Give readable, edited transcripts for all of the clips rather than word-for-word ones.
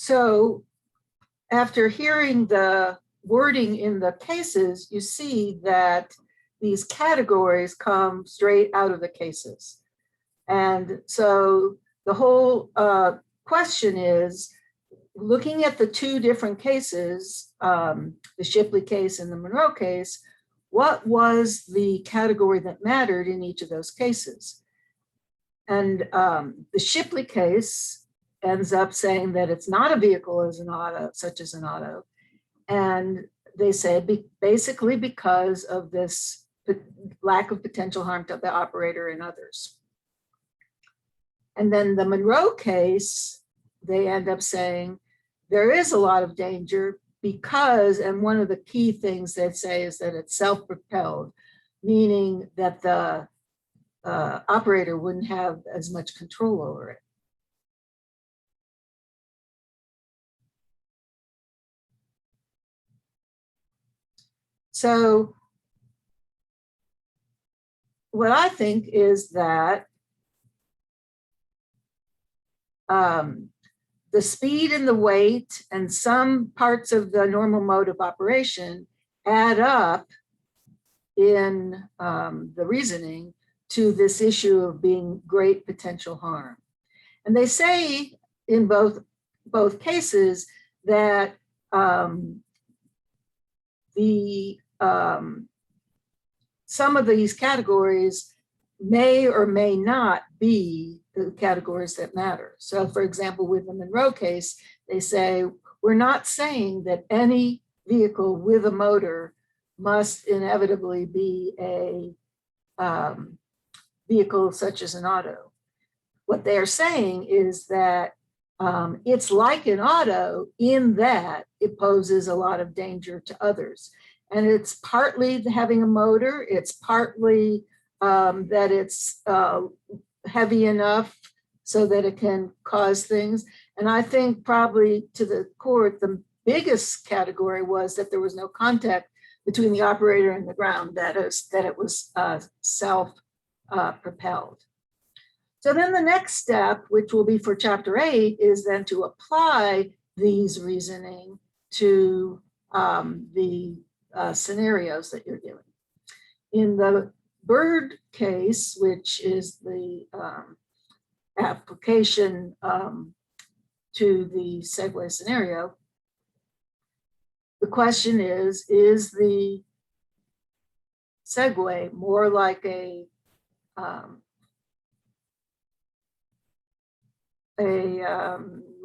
So after hearing the wording in the cases, you see that these categories come straight out of the cases. And so the whole question is, looking at the two different cases, the Shipley case and the Monroe case, what was the category that mattered in each of those cases? And the Shipley case ends up saying that it's not a vehicle as an auto, such as an auto. And they say basically because of this lack of potential harm to the operator and others. And then the Monroe case, they end up saying there is a lot of danger because, and one of the key things they say is that it's self-propelled, meaning that the operator wouldn't have as much control over it. So what I think is that the speed and the weight and some parts of the normal mode of operation add up in the reasoning to this issue of being great potential harm. And they say in both cases that some of these categories may or may not be the categories that matter. So for example, with the Monroe case, they say, we're not saying that any vehicle with a motor must inevitably be a vehicle such as an auto. What they're saying is that it's like an auto in that it poses a lot of danger to others. And it's partly having a motor, it's partly that it's heavy enough so that it can cause things. And I think probably to the court, the biggest category was that there was no contact between the operator and the ground, that it was self-propelled. So then the next step, which will be for Chapter 8, is then to apply these reasoning to the scenarios that you're given. In the Bird case, which is the application to the Segway scenario, the question is the Segway more like a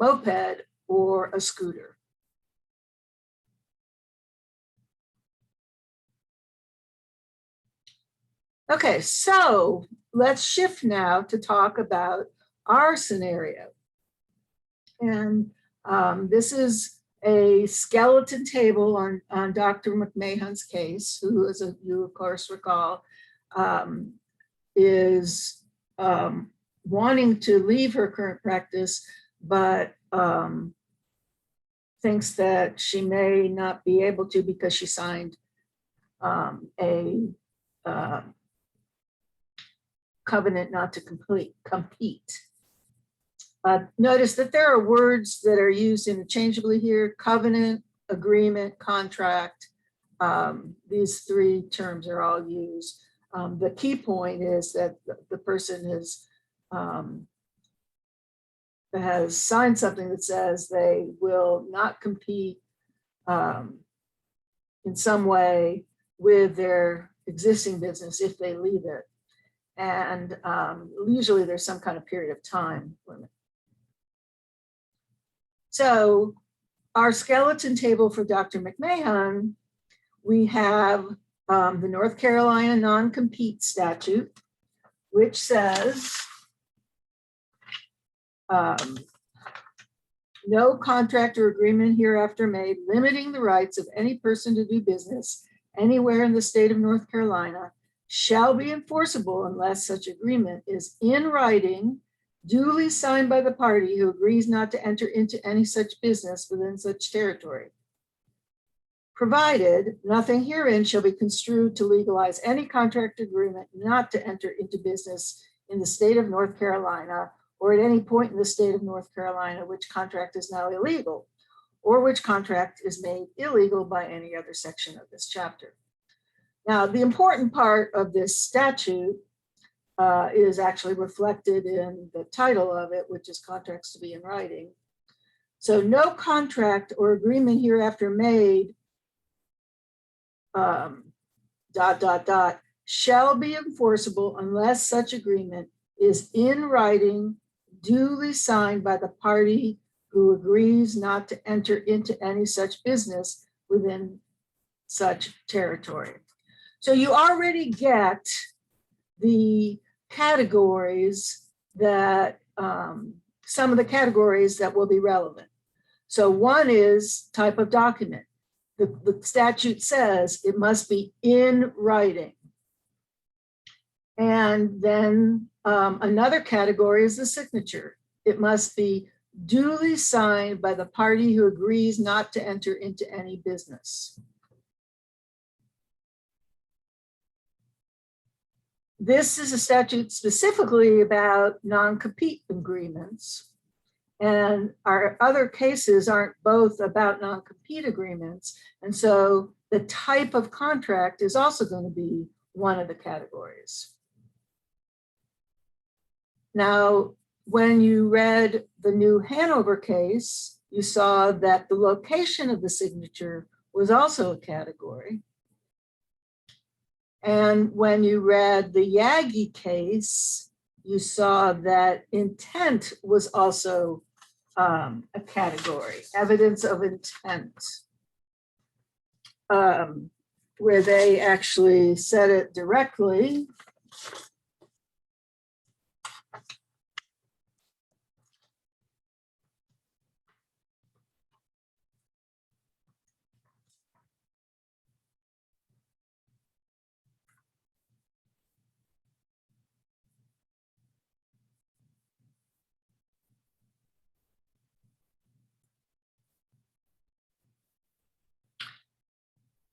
moped or a scooter? Okay, so let's shift now to talk about our scenario. And this is a skeleton table on Dr. McMahon's case, who, as you of course recall, is wanting to leave her current practice, but thinks that she may not be able to because she signed a covenant not to compete. Notice that there are words that are used interchangeably here: covenant, agreement, contract. These three terms are all used. The key point is that the person has signed something that says they will not compete in some way with their existing business if they leave it. And usually there's some kind of period of time limit. So our skeleton table for Dr. McMahon, we have the North Carolina non-compete statute, which says no contract or agreement hereafter made limiting the rights of any person to do business anywhere in the state of North Carolina shall be enforceable unless such agreement is in writing, duly signed by the party who agrees not to enter into any such business within such territory. Provided nothing herein shall be construed to legalize any contract agreement not to enter into business in the state of North Carolina or at any point in the state of North Carolina, which contract is now illegal, or which contract is made illegal by any other section of this chapter. Now, the important part of this statute is actually reflected in the title of it, which is contracts to be in writing. So no contract or agreement hereafter made shall be enforceable unless such agreement is in writing, duly signed by the party who agrees not to enter into any such business within such territory. So you already get the categories that, some of the categories that will be relevant. So one is type of document. The statute says it must be in writing. And then another category is the signature. It must be duly signed by the party who agrees not to enter into any business. This is a statute specifically about non-compete agreements. And our other cases aren't both about non-compete agreements. And so the type of contract is also going to be one of the categories. Now, when you read the New Hanover case, you saw that the location of the signature was also a category. And when you read the Yagi case, you saw that intent was also a category, evidence of intent, where they actually said it directly.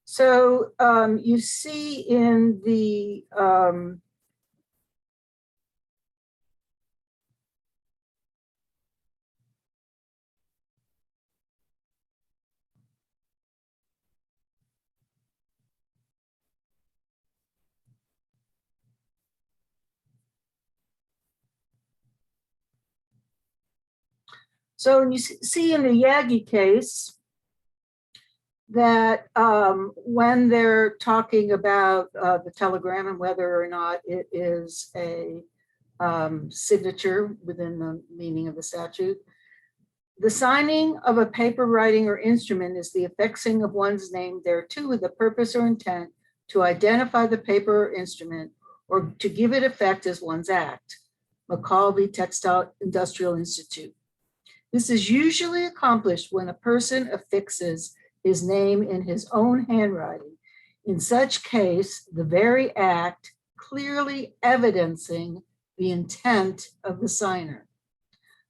So you see in the you see in the Yagi case that when they're talking about the telegram and whether or not it is a signature within the meaning of the statute, the signing of a paper, writing, or instrument is the affixing of one's name thereto with the purpose or intent to identify the paper or instrument or to give it effect as one's act. McCall v. Textile Industrial Institute. This is usually accomplished when a person affixes his name in his own handwriting. In such case, the very act clearly evidencing the intent of the signer.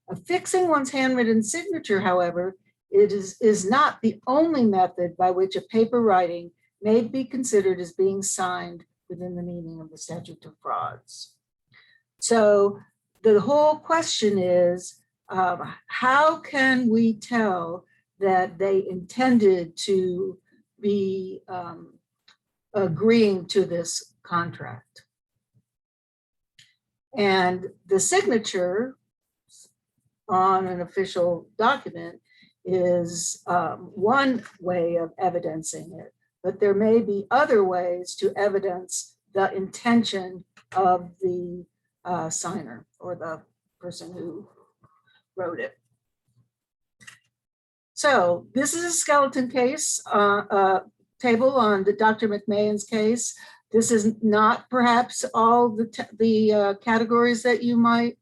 Affixing one's handwritten signature, however, it is not the only method by which a paper writing may be considered as being signed within the meaning of the statute of frauds. So the whole question is, how can we tell that they intended to be agreeing to this contract? And the signature on an official document is one way of evidencing it, but there may be other ways to evidence the intention of the signer or the person who wrote it. So this is a skeleton case table on the Dr. McMahon's case. This is not perhaps all the categories that you might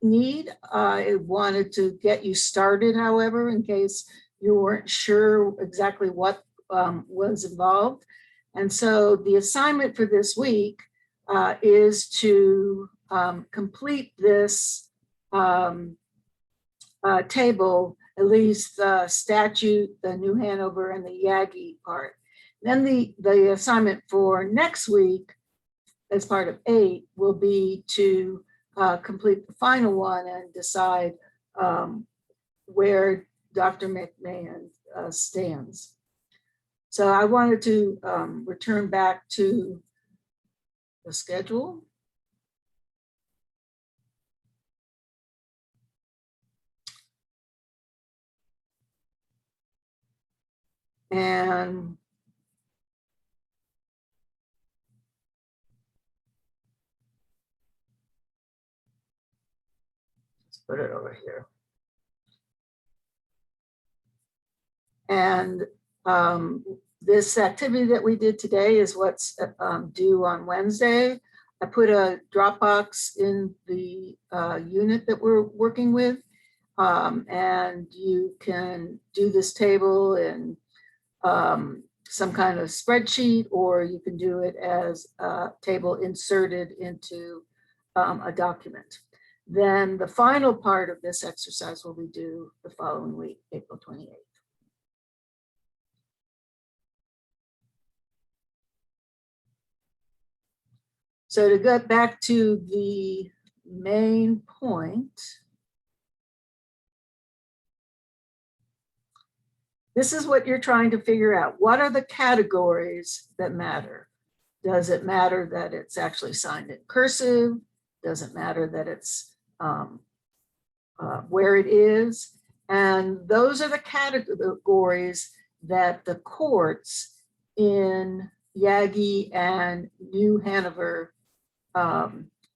need. I wanted to get you started, however, in case you weren't sure exactly what was involved. And so the assignment for this week is to complete this table, at least the statute, the New Hanover, and the Yagi part. Then the assignment for next week, as part of 8, will be to complete the final one and decide where Dr. McMahon stands. So I wanted to return back to the schedule. And let's put it over here. And this activity that we did today is what's due on Wednesday. I put a Dropbox in the unit that we're working with, and you can do this table in some kind of spreadsheet, or you can do it as a table inserted into a document. Then the final part of this exercise will be due the following week, April 28th. So to get back to the main point, this is what you're trying to figure out. What are the categories that matter? Does it matter that it's actually signed in cursive? Does it matter that it's where it is? And those are the categories that the courts in Yagi and New Hanover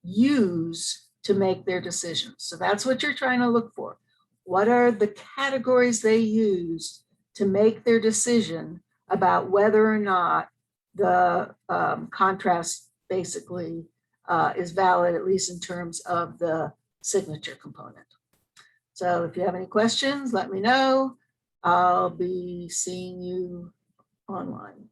use to make their decisions. So that's what you're trying to look for. What are the categories they use to make their decision about whether or not the contrast basically is valid, at least in terms of the signature component. So if you have any questions, let me know. I'll be seeing you online.